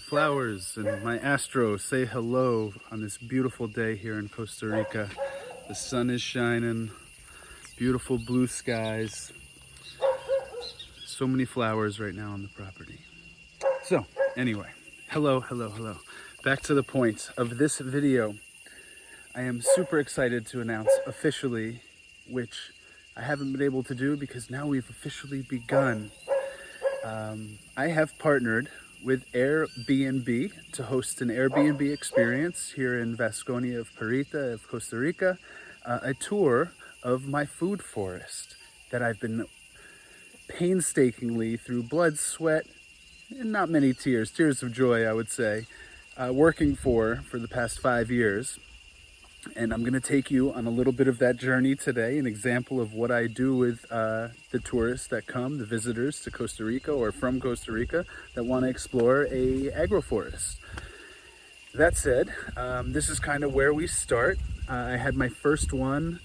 flowers and my astro say hello on this beautiful day here in Costa Rica. The sun is shining, beautiful blue skies, so many flowers right now on the property. So anyway, hello. Back to the point of this video. I am super excited to announce officially, which I haven't been able to do because now we've officially begun. I have partnered with Airbnb to host an Airbnb experience here in Vasconia of Parita of Costa Rica, a tour of my food forest that I've been painstakingly through blood, sweat, and not many tears of joy, I would say, working for the past 5 years. And I'm going to take you on a little bit of that journey today, an example of what I do with the tourists that come, the visitors to Costa Rica or from Costa Rica that want to explore a agroforest. That said, this is kind of where we start. I had my first one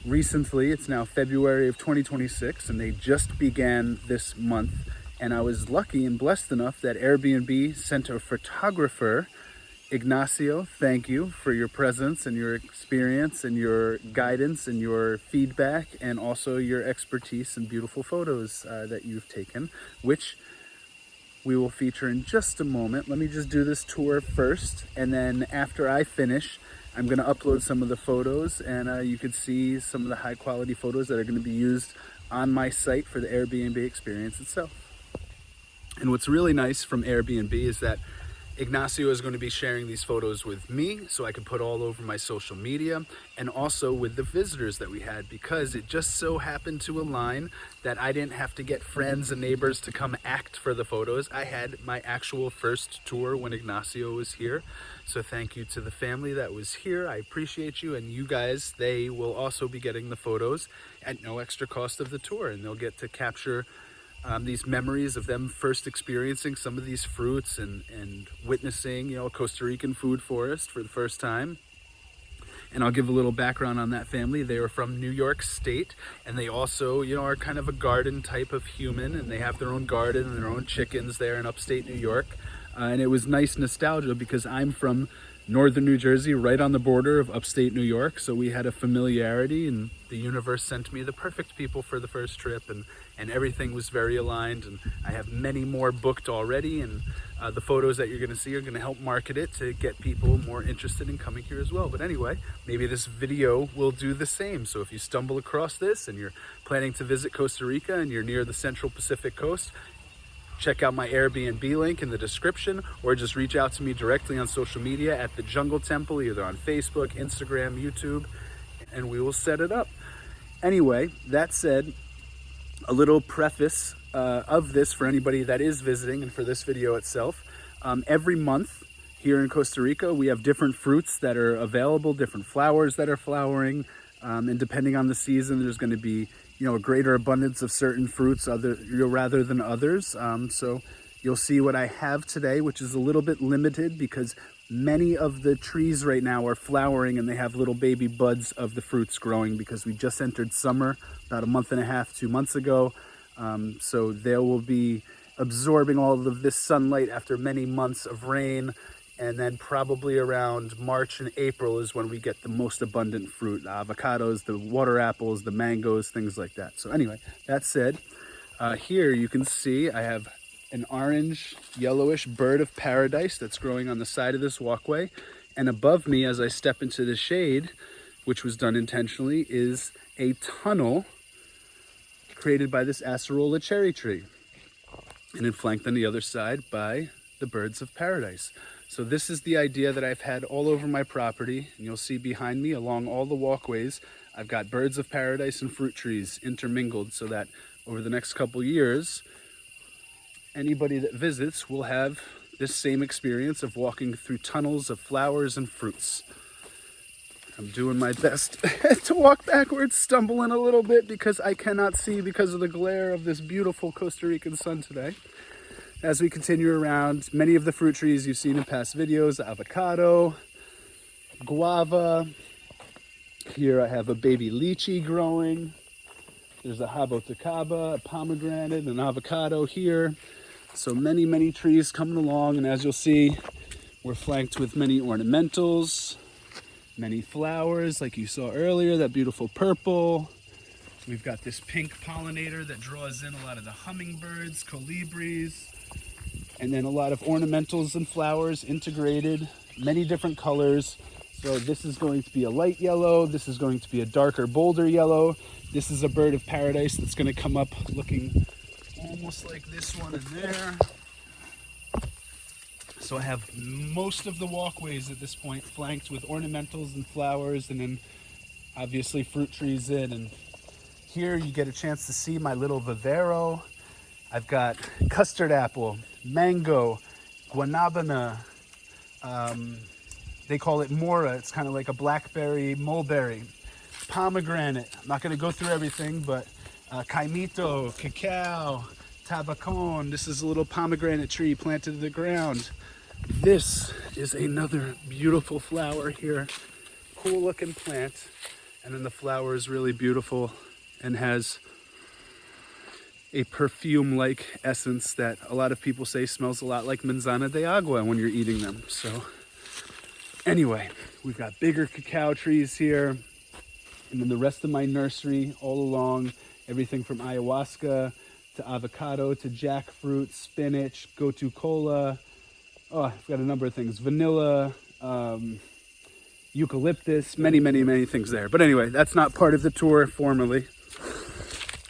recently. It's now February of 2026, and they just began this month. And I was lucky and blessed enough that Airbnb sent a photographer. Ignacio, thank you for your presence and your experience and your guidance and your feedback and also your expertise and beautiful photos that you've taken, which we will feature in just a moment. Let me just do this tour first, and then after I finish, I'm going to upload some of the photos, and you can see some of the high quality photos that are going to be used on my site for the Airbnb experience itself. And what's really nice from Airbnb is that Ignacio is going to be sharing these photos with me so I can put all over my social media, and also with the visitors that we had, because it just so happened to align that I didn't have to get friends and neighbors to come act for the photos. I had my actual first tour when Ignacio was here. So thank you to the family that was here. I appreciate you, and you guys, they will also be getting the photos at no extra cost of the tour, and they'll get to capture these memories of them first experiencing some of these fruits and witnessing, a Costa Rican food forest for the first time. And I'll give a little background on that family. They are from New York State, and they also, are kind of a garden type of human, and they have their own garden and their own chickens there in upstate New York. And it was nice nostalgia because I'm from northern New Jersey, right on the border of upstate New York. So we had a familiarity, and the universe sent me the perfect people for the first trip, and everything was very aligned. And I have many more booked already, and the photos that you're going to see are going to help market it to get people more interested in coming here as well. But anyway, maybe this video will do the same. So if you stumble across this and you're planning to visit Costa Rica and you're near the Central Pacific coast, check out my Airbnb link in the description, or just reach out to me directly on social media at the Jungle Temple, either on Facebook, Instagram, YouTube, and we will set it up. Anyway, that said, a little preface of this for anybody that is visiting and for this video itself. Every month here in Costa Rica, we have different fruits that are available, different flowers that are flowering, and depending on the season, there's going to be a greater abundance of certain fruits rather than others. So you'll see what I have today, which is a little bit limited because many of the trees right now are flowering and they have little baby buds of the fruits growing because we just entered summer about a month and a half, 2 months ago. So they will be absorbing all of this sunlight after many months of rain. And then probably around March and April is when we get the most abundant fruit, the avocados, the water apples, the mangoes, things like that. So anyway, that said, here you can see I have an orange, yellowish bird of paradise that's growing on the side of this walkway. And above me, as I step into the shade, which was done intentionally, is a tunnel created by this acerola cherry tree. And then flanked on the other side by the birds of paradise. So this is the idea that I've had all over my property, and you'll see behind me along all the walkways, I've got birds of paradise and fruit trees intermingled so that over the next couple years, anybody that visits will have this same experience of walking through tunnels of flowers and fruits. I'm doing my best to walk backwards, stumbling a little bit because I cannot see because of the glare of this beautiful Costa Rican sun today. As we continue around, many of the fruit trees you've seen in past videos, avocado, guava. Here I have a baby lychee growing. There's a jaboticaba, a pomegranate, an avocado here. So many trees coming along, and as you'll see, we're flanked with many ornamentals, many flowers like you saw earlier, that beautiful purple. We've got this pink pollinator that draws in a lot of the hummingbirds, colibris, and then a lot of ornamentals and flowers integrated, many different colors. So this is going to be a light yellow, this is going to be a darker, bolder yellow. This is a bird of paradise that's going to come up looking almost like this one in there. So I have most of the walkways at this point flanked with ornamentals and flowers, and then obviously fruit trees in. And here you get a chance to see my little vivero. I've got custard apple, mango, guanabana. They call it mora. It's kind of like a blackberry, mulberry. Pomegranate. I'm not going to go through everything, but caimito, cacao, tabacon. This is a little pomegranate tree planted in the ground. This is another beautiful flower here. Cool looking plant. And then the flower is really beautiful and has a perfume-like essence that a lot of people say smells a lot like manzana de agua when you're eating them. So anyway, we've got bigger cacao trees here. And then the rest of my nursery all along, everything from ayahuasca to avocado to jackfruit, spinach, gotu kola. Oh, I've got a number of things. Vanilla, eucalyptus, many things there. But anyway, that's not part of the tour formally.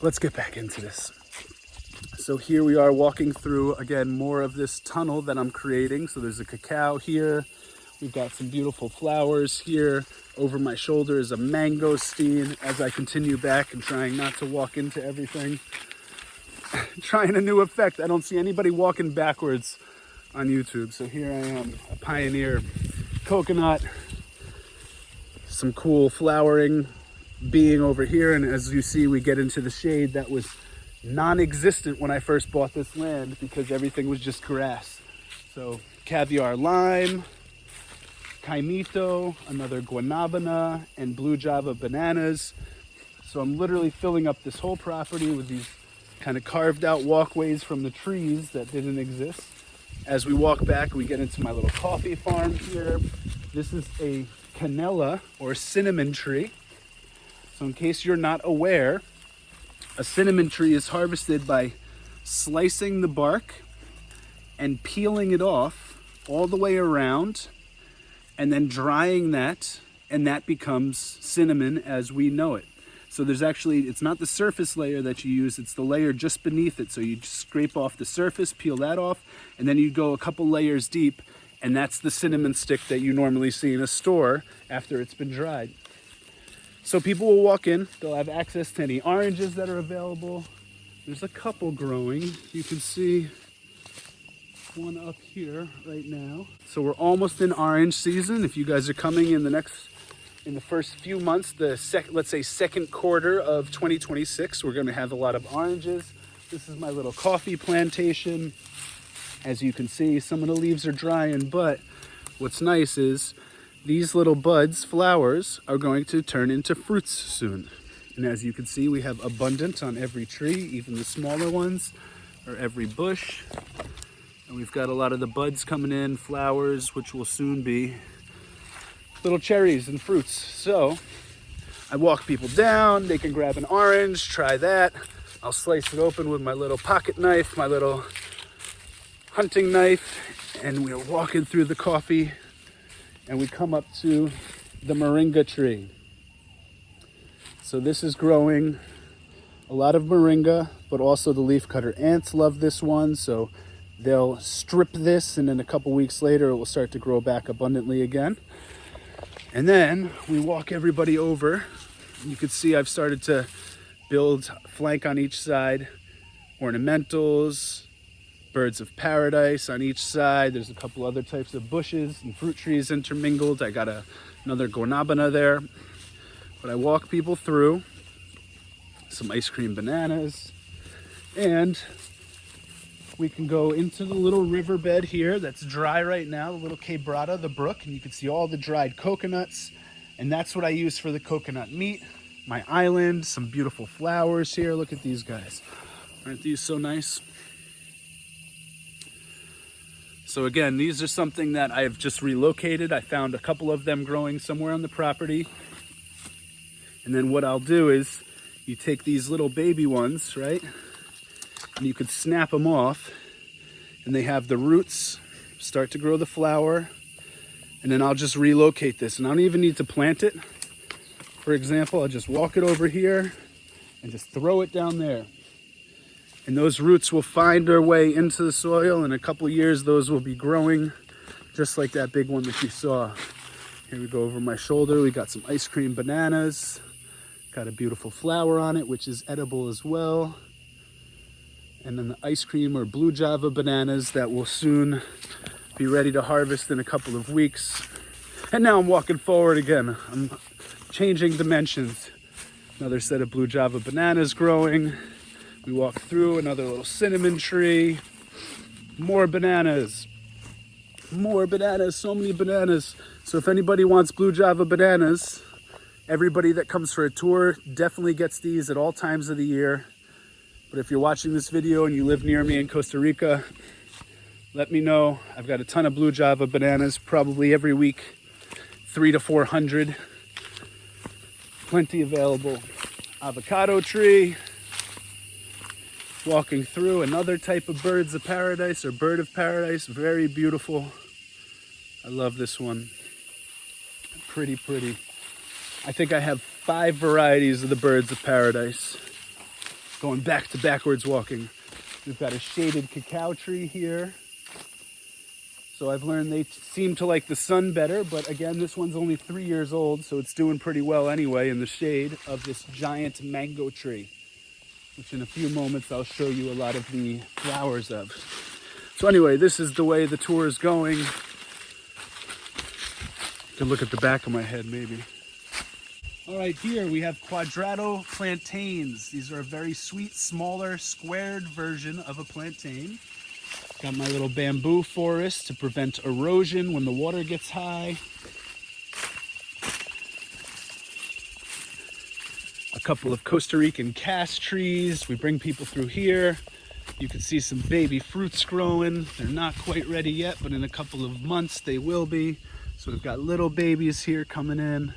Let's get back into this. So here we are walking through, again, more of this tunnel that I'm creating. So there's a cacao here. We've got some beautiful flowers here. Over my shoulder is a mangosteen as I continue back and trying not to walk into everything. Trying a new effect. I don't see anybody walking backwards on YouTube. So here I am, a pioneer. Coconut, some cool flowering being over here. And as you see, we get into the shade that was non-existent when I first bought this land because everything was just grass. So caviar lime, caimito, another guanabana, and blue java bananas. So I'm literally filling up this whole property with these kind of carved out walkways from the trees that didn't exist. As we walk back, we get into my little coffee farm here. This is a canela or cinnamon tree. So in case you're not aware, a cinnamon tree is harvested by slicing the bark and peeling it off all the way around and then drying that, and that becomes cinnamon as we know it. So there's actually, it's not the surface layer that you use, it's the layer just beneath it. So you just scrape off the surface, peel that off, and then you go a couple layers deep, and that's the cinnamon stick that you normally see in a store after it's been dried. So people will walk in, they'll have access to any oranges that are available. There's a couple growing. You can see one up here right now. So we're almost in orange season. If you guys are coming in the first few months, let's say second quarter of 2026, we're gonna have a lot of oranges. This is my little coffee plantation. As you can see, some of the leaves are drying, but what's nice is these little buds, flowers, are going to turn into fruits soon. And as you can see, we have abundant on every tree, even the smaller ones, or every bush. And we've got a lot of the buds coming in, flowers, which will soon be little cherries and fruits. So I walk people down, they can grab an orange, try that. I'll slice it open with my little pocket knife, my little hunting knife, and we're walking through the coffee and we come up to the moringa tree. So this is growing a lot of moringa, but also the leafcutter ants love this one. So they'll strip this, and then a couple weeks later, it will start to grow back abundantly again. And then we walk everybody over. You can see I've started to build flank on each side, ornamentals, birds of paradise on each side. There's a couple other types of bushes and fruit trees intermingled. I got another guanabana there. But I walk people through some ice cream bananas, and we can go into the little riverbed here that's dry right now, the little quebrada, the brook, and you can see all the dried coconuts, and that's what I use for the coconut meat. My island, some beautiful flowers here. Look at these guys. Aren't these so nice? So again, these are something that I've just relocated. I found a couple of them growing somewhere on the property. And then what I'll do is you take these little baby ones, right? And you could snap them off, and they have the roots start to grow the flower. And then I'll just relocate this, and I don't even need to plant it. For example, I'll just walk it over here and just throw it down there. And those roots will find their way into the soil. In a couple of years, those will be growing just like that big one that you saw. Here we go over my shoulder. We got some ice cream bananas. Got a beautiful flower on it, which is edible as well. And then the ice cream or blue Java bananas that will soon be ready to harvest in a couple of weeks. And now I'm walking forward again. I'm changing dimensions. Another set of blue Java bananas growing. We walk through another little cinnamon tree. More bananas. More bananas, so many bananas. So if anybody wants blue Java bananas, everybody that comes for a tour definitely gets these at all times of the year. But if you're watching this video and you live near me in Costa Rica, let me know. I've got a ton of blue Java bananas, probably every week, 300 to 400. Plenty available. Avocado tree. Walking through another type of birds of paradise or bird of paradise. Very beautiful. I love this one. Pretty, pretty. I think I have 5 varieties of the birds of paradise. Going back to backwards walking. We've got a shaded cacao tree here. So I've learned they seem to like the sun better, but again, this one's only 3 years old, so it's doing pretty well anyway in the shade of this giant mango tree, which in a few moments I'll show you a lot of the flowers of. So anyway, this is the way the tour is going. You can look at the back of my head maybe. All right, here we have quadrado plantains. These are a very sweet, smaller, squared version of a plantain. Got my little bamboo forest to prevent erosion when the water gets high. A couple of Costa Rican cast trees. We bring people through here. You can see some baby fruits growing. They're not quite ready yet, but in a couple of months they will be. So we've got little babies here coming in.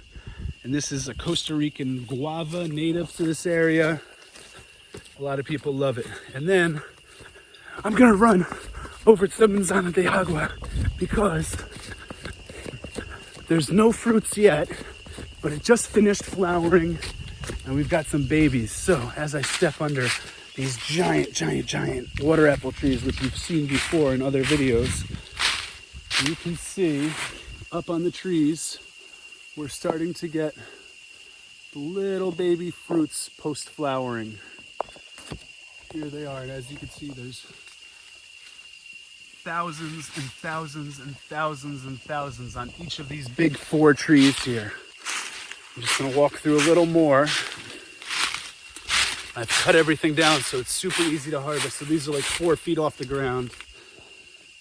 And this is a Costa Rican guava native to this area. A lot of people love it. And then I'm gonna run over to the Manzana de Agua because there's no fruits yet, but it just finished flowering and we've got some babies. So as I step under these giant water apple trees, which you've seen before in other videos, you can see up on the trees, we're starting to get little baby fruits post-flowering. Here they are, and as you can see, there's thousands and thousands and thousands and thousands on each of these big 4 trees here. I'm just gonna walk through a little more. I've cut everything down so it's super easy to harvest. So these are like 4 feet off the ground.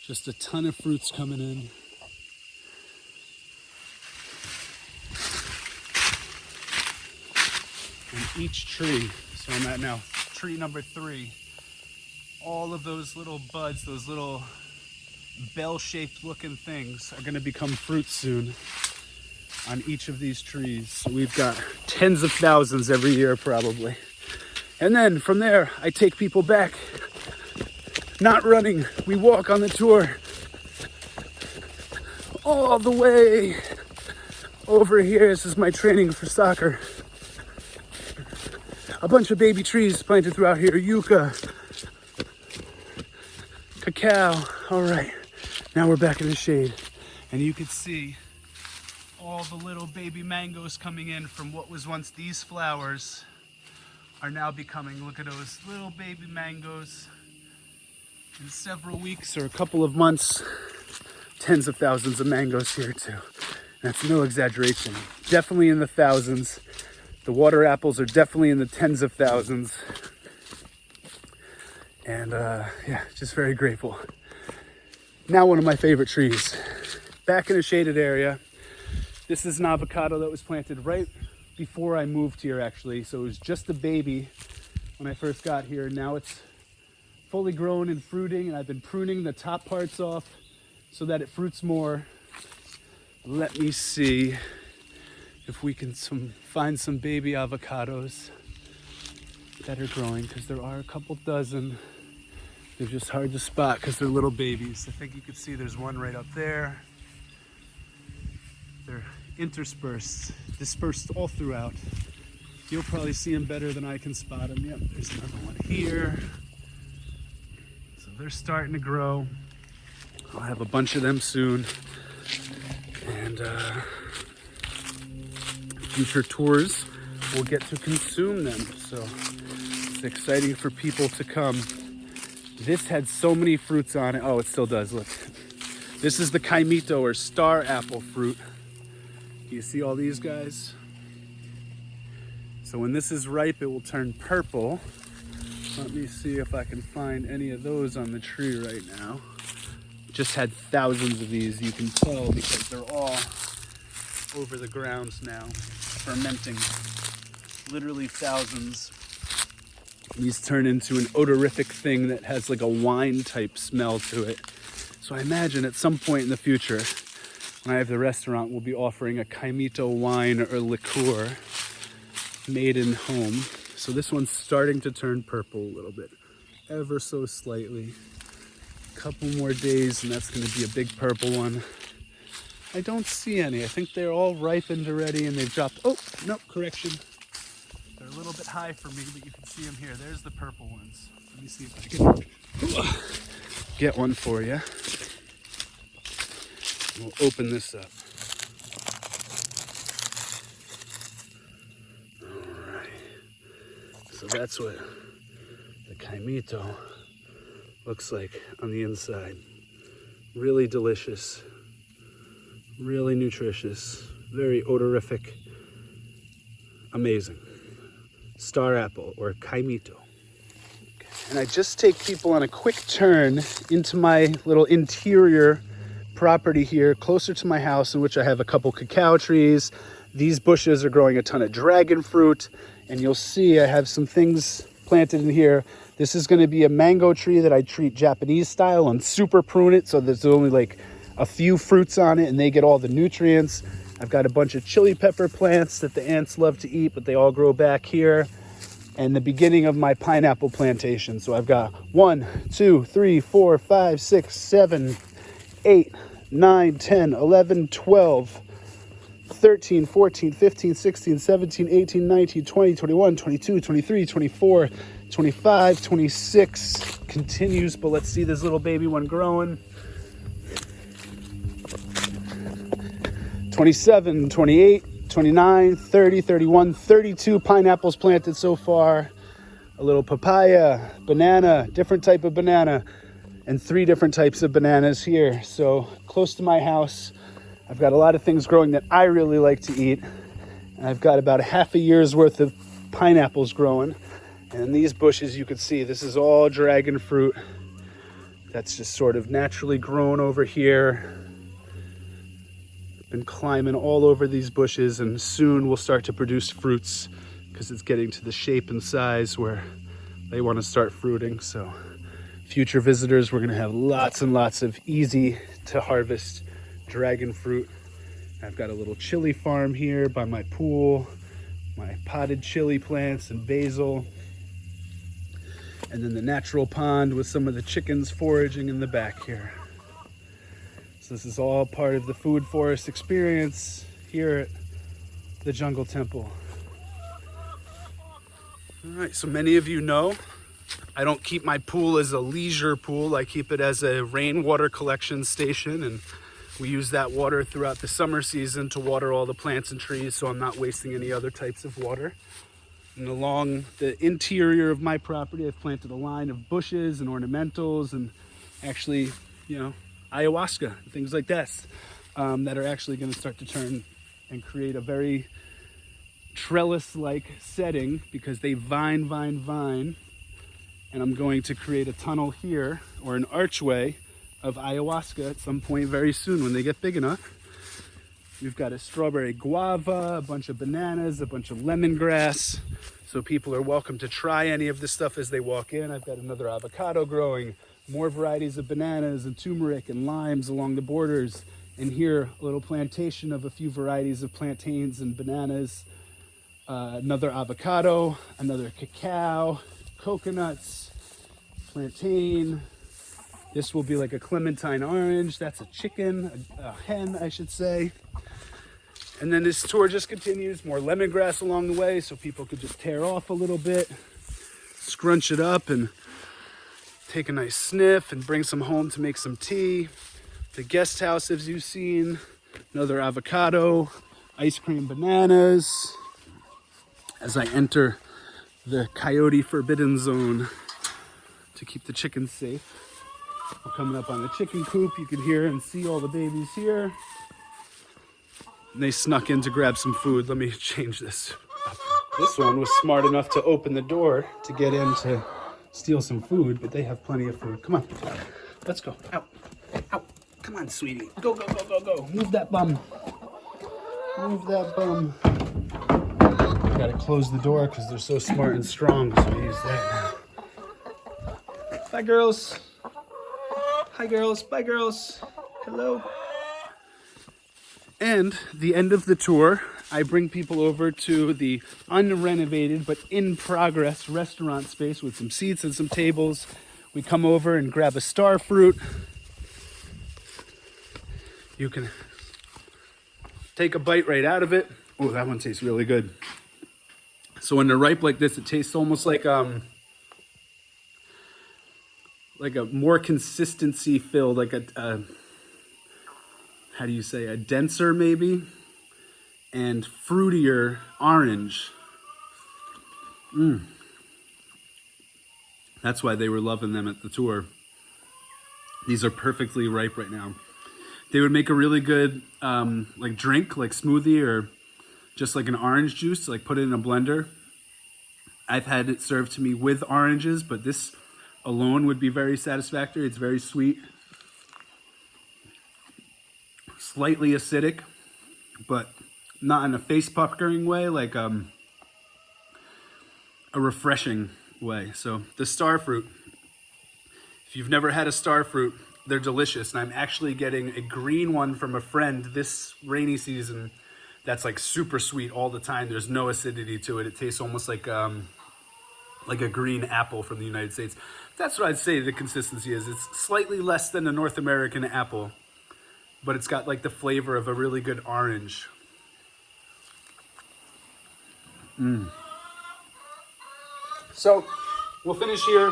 Just a ton of fruits coming in. And each tree, so I'm at now tree number 3, all of those little buds, those little bell-shaped looking things are gonna become fruit soon on each of these trees. So we've got tens of thousands every year probably. And then from there, I take people back, not running, we walk on the tour all the way over here. This is my training for soccer. A bunch of baby trees planted throughout here, yucca, cacao. All right, now we're back in the shade. And you can see all the little baby mangoes coming in from what was once these flowers are now becoming, look at those little baby mangoes. In several weeks or a couple of months, tens of thousands of mangoes here too. That's no exaggeration. Definitely in the thousands. The water apples are definitely in the tens of thousands. And yeah, just very grateful. Now one of my favorite trees. Back in a shaded area. This is an avocado that was planted right before I moved here actually. So it was just a baby when I first got here. Now it's fully grown and fruiting, and I've been pruning the top parts off so that it fruits more. Let me see if we can find some baby avocados that are growing, because there are a couple dozen. They're just hard to spot because they're little babies. I think you can see there's one right up there. They're dispersed all throughout. You'll probably see them better than I can spot them. Yep, there's another one here. So they're starting to grow. I'll have a bunch of them soon. And future tours will get to consume them. So it's exciting for people to come. This had so many fruits on it. Oh, it still does, look. This is the kaimito, or star apple fruit. You see all these guys? So when this is ripe, it will turn purple. Let me see if I can find any of those on the tree right now. Just had thousands of these, you can tell, because they're all over the grounds now, fermenting. Literally thousands. These turn into an odorific thing that has like a wine type smell to it. So I imagine at some point in the future, when I have the restaurant, we'll be offering a kaimito wine or liqueur made in home. So this one's starting to turn purple a little bit, ever so slightly. A couple more days and that's going to be a big purple one. I don't see any. I think they're all ripened already and they've dropped. Oh, no, correction. They're a little bit high for me, but you can see them here. There's the purple ones. Let me see if I can get one for you. We'll open this up. All right. So that's what the kaimito looks like on the inside. Really delicious, really nutritious, very odorific, amazing. Star apple, or kaimito. Okay. And I just take people on a quick turn into my little interior property here, closer to my house, in which I have a couple cacao trees. These bushes are growing a ton of dragon fruit, and you'll see I have some things planted in here. This is going to be a mango tree that I treat Japanese style and super prune it, so there's only like a few fruits on it and they get all the nutrients. I've got a bunch of chili pepper plants that the ants love to eat, but they all grow back here. And the beginning of my pineapple plantation. So I've got 1, 2, 3, 4, 5, 6, 7, 8, 9, 10, 11, 12, 13, 14, 15, 16, 17, 18, 19, 20, 21, 22, 23, 24, 25, 26. Continues, but let's see this little baby one growing. 27, 28, 29, 30, 31, 32 pineapples planted so far. A little papaya, banana, different type of banana, and 3 different types of bananas here. So close to my house, I've got a lot of things growing that I really like to eat. And I've got about a half a year's worth of pineapples growing. And these bushes, you can see, this is all dragon fruit that's just sort of naturally grown over here. Been climbing all over these bushes, and soon we'll start to produce fruits because it's getting to the shape and size where they want to start fruiting. So future visitors, we're going to have lots and lots of easy to harvest dragon fruit. I've got a little chili farm here by my pool, my potted chili plants and basil, and then the natural pond with some of the chickens foraging in the back here. So this is all part of the food forest experience here at the Jungle Temple. All right, so many of you know, I don't keep my pool as a leisure pool. I keep it as a rainwater collection station, and we use that water throughout the summer season to water all the plants and trees, so I'm not wasting any other types of water. And along the interior of my property, I've planted a line of bushes and ornamentals and actually, ayahuasca, things like this, that are actually going to start to turn and create a very trellis-like setting because they vine. And I'm going to create a tunnel here, or an archway of ayahuasca at some point very soon when they get big enough. We've got a strawberry guava, a bunch of bananas, a bunch of lemongrass. So people are welcome to try any of this stuff as they walk in. I've got another avocado growing, more varieties of bananas and turmeric and limes along the borders. And here, a little plantation of a few varieties of plantains and bananas, another avocado, another cacao, coconuts, plantain. This will be like a clementine orange. That's a chicken, a hen, I should say. And then this tour just continues, more lemongrass along the way, so people could just tear off a little bit, scrunch it up and take a nice sniff and bring some home to make some tea. The guest house, as you've seen, another avocado, ice cream bananas. As I enter the coyote forbidden zone to keep the chickens safe. We're coming up on the chicken coop. You can hear and see all the babies here. And they snuck in to grab some food. Let me change this. This one was smart enough to open the door to get in to steal some food, but they have plenty of food. Come on, let's go. Out, out. Come on, sweetie. Go, go, go, go, go. Move that bum. Move that bum. I gotta close the door because they're so smart and strong, so I use that now. Bye, girls. Hi, girls. Bye, girls. Hello. And the end of the tour, I bring people over to the unrenovated but in progress restaurant space with some seats and some tables. We come over and grab a star fruit. You can take a bite right out of it. Oh, that one tastes really good. So when they're ripe like this, it tastes almost like a more consistency filled, like a how do you say, a denser maybe, and fruitier orange. That's why they were loving them at the tour. These are perfectly ripe right now. They would make a really good like drink, like smoothie, or just like an orange juice, like put it in a blender. I've had it served to me with oranges, but this alone would be very satisfactory. It's very sweet. Slightly acidic, but not in a face puckering way, like a refreshing way. So the star fruit, if you've never had a star fruit, they're delicious. And I'm actually getting a green one from a friend this rainy season that's like super sweet all the time. There's no acidity to it. It tastes almost like a green apple from the United States. That's what I'd say the consistency is. It's slightly less than a North American apple, but it's got like the flavor of a really good orange. So we'll finish here.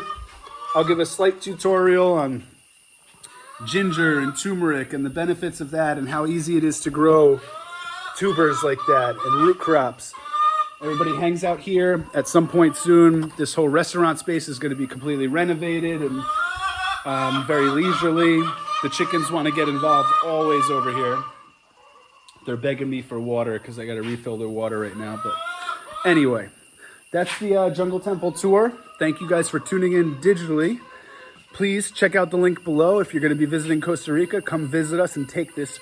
I'll give a slight tutorial on ginger and turmeric and the benefits of that and how easy it is to grow tubers like that and root crops. Everybody hangs out here. At some point soon, this whole restaurant space is going to be completely renovated and very leisurely. The chickens want to get involved always over here. They're begging me for water because I got to refill their water right now. But anyway, that's the Jungle Temple tour. Thank you guys for tuning in digitally. Please check out the link below. If you're going to be visiting Costa Rica, come visit us and take this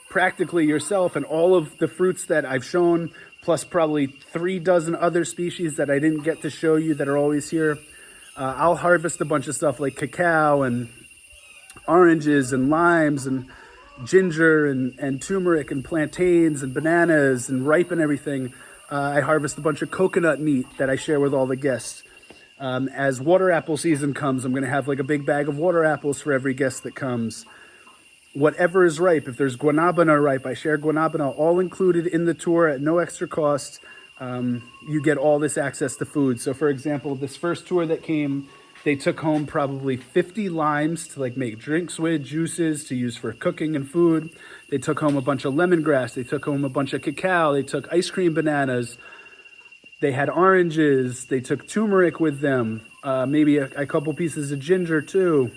practically yourself. And all of the fruits that I've shown, plus probably 3 dozen other species that I didn't get to show you that are always here. I'll harvest a bunch of stuff like cacao and oranges and limes and ginger and turmeric and plantains and bananas and ripen everything. I harvest a bunch of coconut meat that I share with all the guests. As water apple season comes, I'm going to have like a big bag of water apples for every guest that comes. Whatever is ripe, if there's guanabana ripe, I share guanabana, all included in the tour at no extra cost. You get all this access to food. So for example, this first tour that came, they took home probably 50 limes to like make drinks with, juices to use for cooking and food. They took home a bunch of lemongrass. They took home a bunch of cacao. They took ice cream bananas. They had oranges. They took turmeric with them. Maybe a couple pieces of ginger too.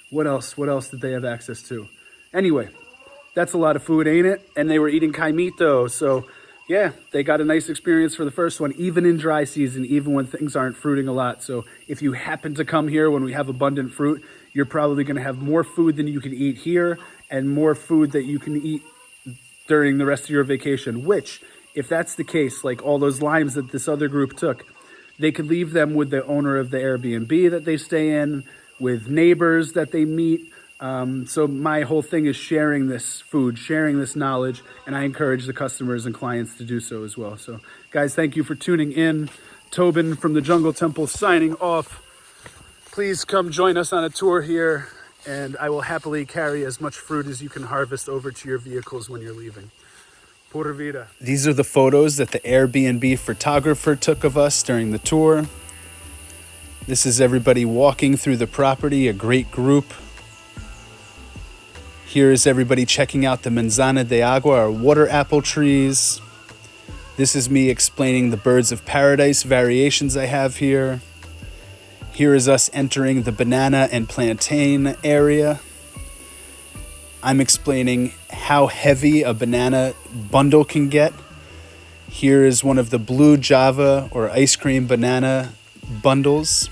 What else? What else did they have access to? Anyway, that's a lot of food, ain't it? And they were eating caimito. So yeah, they got a nice experience for the first one, even in dry season, even when things aren't fruiting a lot. So if you happen to come here when we have abundant fruit, you're probably going to have more food than you can eat here and more food that you can eat during the rest of your vacation, which, if that's the case, like all those limes that this other group took, they could leave them with the owner of the Airbnb that they stay in, with neighbors that they meet. So my whole thing is sharing this food, sharing this knowledge, and I encourage the customers and clients to do so as well. So guys, thank you for tuning in. Tobin from the Jungle Temple signing off. Please come join us on a tour here, and I will happily carry as much fruit as you can harvest over to your vehicles when you're leaving. Pura vida. These are the photos that the Airbnb photographer took of us during the tour. This is everybody walking through the property, a great group. Here is everybody checking out the manzana de agua, or water apple trees. This is me explaining the birds of paradise variations I have here. Here is us entering the banana and plantain area. I'm explaining how heavy a banana bundle can get. Here is one of the blue Java or ice cream banana bundles.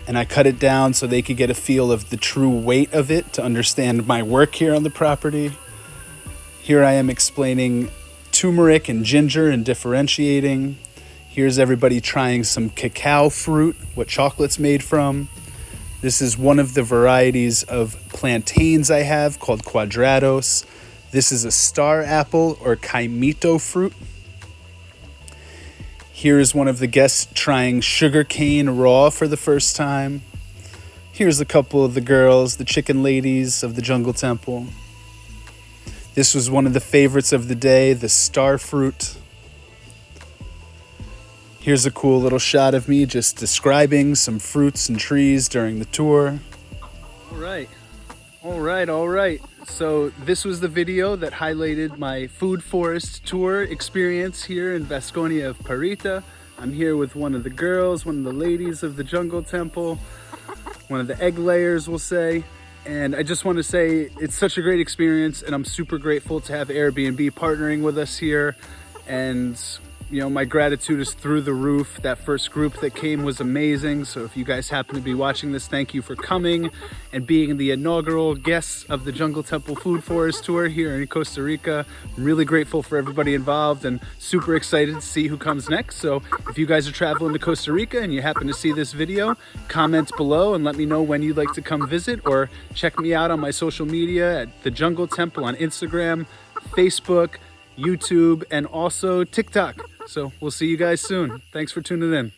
And I cut it down so they could get a feel of the true weight of it to understand my work here on the property. Here I am explaining turmeric and ginger and differentiating. Here's everybody trying some cacao fruit, what chocolate's made from. This is one of the varieties of plantains I have called cuadrados. This is a star apple or caimito fruit. Here is one of the guests trying sugarcane raw for the first time. Here's a couple of the girls, the chicken ladies of the Jungle Temple. This was one of the favorites of the day, the star fruit. Here's a cool little shot of me just describing some fruits and trees during the tour. All right. So this was the video that highlighted my food forest tour experience here in Vasconia of Parita. I'm here with one of the girls, one of the ladies of the Jungle Temple, one of the egg layers, we'll say. And I just want to say it's such a great experience, and I'm super grateful to have Airbnb partnering with us here. And you know, my gratitude is through the roof. That first group that came was amazing. So if you guys happen to be watching this, thank you for coming and being the inaugural guests of the Jungle Temple Food Forest Tour here in Costa Rica. I'm really grateful for everybody involved and super excited to see who comes next. So if you guys are traveling to Costa Rica and you happen to see this video, comment below and let me know when you'd like to come visit, or check me out on my social media at the Jungle Temple on Instagram, Facebook, YouTube, and also TikTok. So we'll see you guys soon. Thanks for tuning in.